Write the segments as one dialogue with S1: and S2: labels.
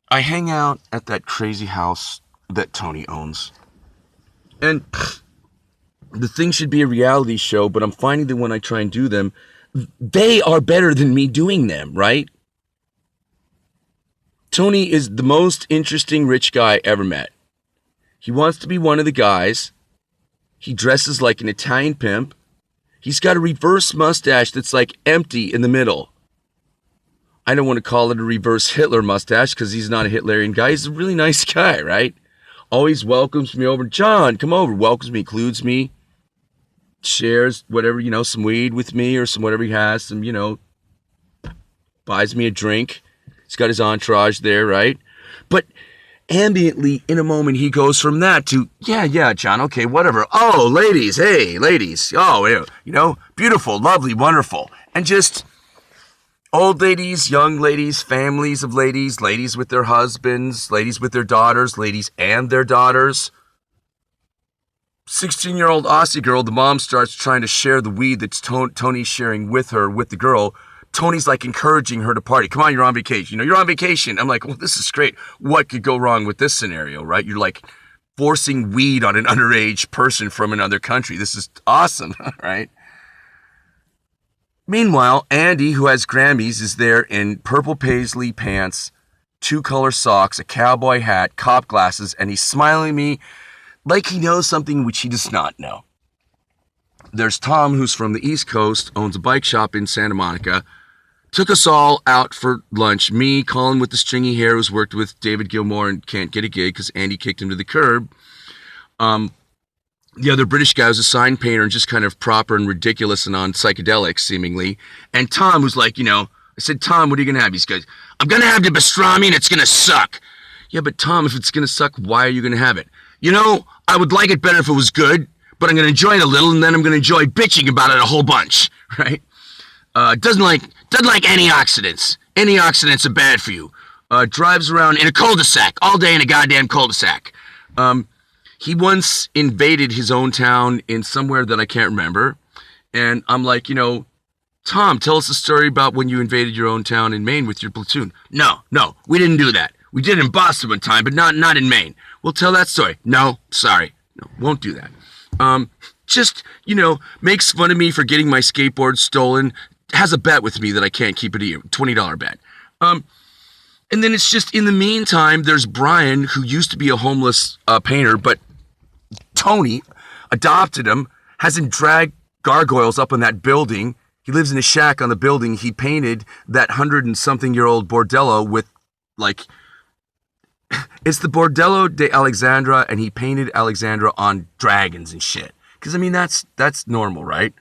S1: I hang out at that crazy house that Tony owns. And the thing should be a reality show, but I'm finding that when I try and do them, they are better than me doing them, right? Tony is the most interesting rich guy I ever met. He wants to be one of the guys. He dresses like an Italian pimp. He's got a reverse mustache that's like empty in the middle. I don't want to call it a reverse Hitler mustache because he's not a Hitlerian guy. He's a really nice guy, right? Always welcomes me over. John, come over. Welcomes me, includes me. Shares whatever, some weed with me or some whatever he has. Some, buys me a drink. He's got his entourage there, right? But ambiently, in a moment, he goes from that to, yeah, John, okay, whatever. Oh, ladies, hey, ladies. Oh, beautiful, lovely, wonderful. And just old ladies, young ladies, families of ladies, ladies with their husbands, ladies with their daughters, ladies and their daughters. 16-year-old Aussie girl, the mom starts trying to share the weed that Tony's sharing with her, with the girl. Tony's like encouraging her to party. Come on, you're on vacation. You're on vacation. I'm like, well, this is great. What could go wrong with this scenario, right? You're like forcing weed on an underage person from another country. This is awesome, right? Meanwhile, Andy, who has Grammys, is there in purple paisley pants, 2-color socks, a cowboy hat, cop glasses, and he's smiling at me like he knows something which he does not know. There's Tom, who's from the East Coast, owns a bike shop in Santa Monica, took us all out for lunch. Me, Colin with the stringy hair, who's worked with David Gilmour and can't get a gig because Andy kicked him to the curb. The other British guy was a sign painter and just kind of proper and ridiculous and on psychedelics, seemingly. And Tom was like, I said, Tom, what are you going to have? He goes, I'm going to have the pastrami and it's going to suck. Yeah, but Tom, if it's going to suck, why are you going to have it? I would like it better if it was good, but I'm going to enjoy it a little and then I'm going to enjoy bitching about it a whole bunch, right? Doesn't like antioxidants. Antioxidants are bad for you. Drives around in a cul-de-sac, all day in a goddamn cul-de-sac. He once invaded his own town in somewhere that I can't remember. And I'm like, Tom, tell us a story about when you invaded your own town in Maine with your platoon. No, we didn't do that. We did it in Boston one time, but not in Maine. Well, tell that story. No, sorry. No, won't do that. Makes fun of me for getting my skateboard stolen. Has a bet with me that I can't keep it a year. $20 bet. And then it's just in the meantime, there's Brian, who used to be a homeless painter, but Tony adopted him, has him drag gargoyles up on that building. He lives in a shack on the building. He painted that 100-and-something-year-old Bordello with, it's the Bordello de Alexandra, and he painted Alexandra on dragons and shit. Because, that's normal, right?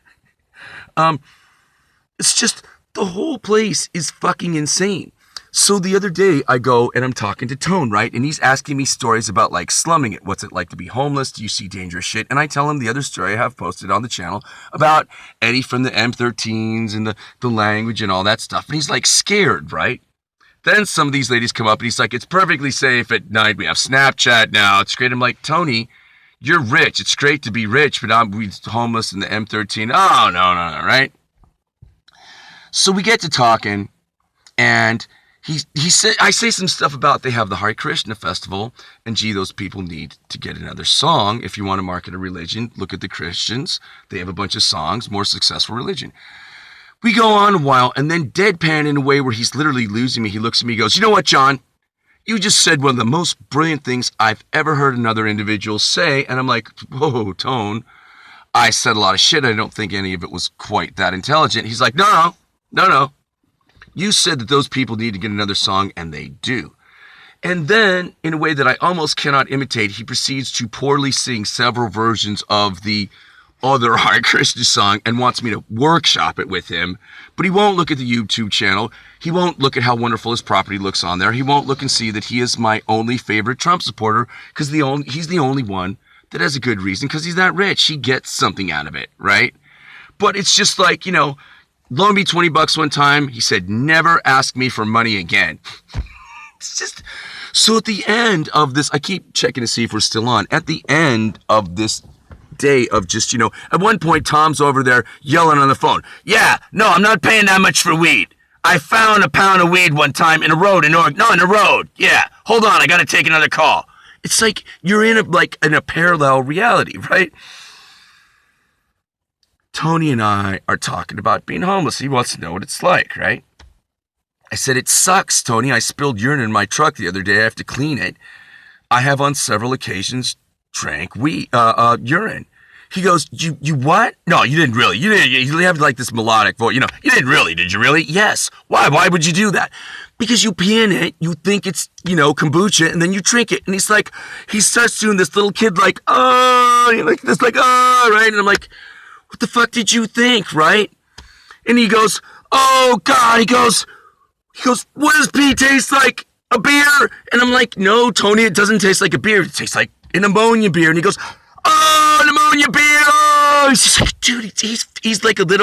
S1: It's just, the whole place is fucking insane. So the other day, I go and I'm talking to Tone, right? And he's asking me stories about, slumming it. What's it like to be homeless? Do you see dangerous shit? And I tell him the other story I have posted on the channel about Eddie from the M13s and the language and all that stuff. And he's, scared, right? Then some of these ladies come up and he's like, it's perfectly safe at night. We have Snapchat now. It's great. I'm like, Tony, you're rich. It's great to be rich, but I'm homeless in the M13. Oh, no, right? So we get to talking, and he said, I say some stuff about they have the Hare Krishna festival, and gee, those people need to get another song. If you want to market a religion, look at the Christians. They have a bunch of songs, more successful religion. We go on a while, and then deadpan in a way where he's literally losing me. He looks at me, he goes, you know what, John? You just said one of the most brilliant things I've ever heard another individual say. And I'm like, whoa, Tone. I said a lot of shit. I don't think any of it was quite that intelligent. He's like, no. You said that those people need to get another song, and they do. And then, in a way that I almost cannot imitate, he proceeds to poorly sing several versions of the other Hare Krishna song and wants me to workshop it with him. But he won't look at the YouTube channel. He won't look at how wonderful his property looks on there. He won't look and see that he is my only favorite Trump supporter because he's the only one that has a good reason because he's not rich. He gets something out of it, right? But it's just loaned me $20 one time. He said, never ask me for money again. It's just, so at the end of this, I keep checking to see if we're still on. At the end of this day of just, at one point, Tom's over there yelling on the phone. Yeah, no, I'm not paying that much for weed. I found a pound of weed one time in a road in Oregon. No, in a road. Yeah. Hold on, I gotta take another call. It's like you're in a parallel reality, right? Tony and I are talking about being homeless. He wants to know what it's like, right? I said, it sucks, Tony. I spilled urine in my truck the other day. I have to clean it. I have on several occasions drank urine. He goes, you what? No, you didn't really. You have like this melodic voice. You didn't really. Did you really? Yes. Why? Why would you do that? Because you pee in it, you think it's, kombucha, and then you drink it. And he's like, he starts doing this little kid like, oh, like this, like, oh, right? And I'm like, what the fuck did you think, right? And he goes, oh, God. He goes, what does pee taste like? A beer? And I'm like, no, Tony, it doesn't taste like a beer. It tastes like an ammonia beer. And he goes, oh, an ammonia beer. Oh, he's just like, dude, he's like a little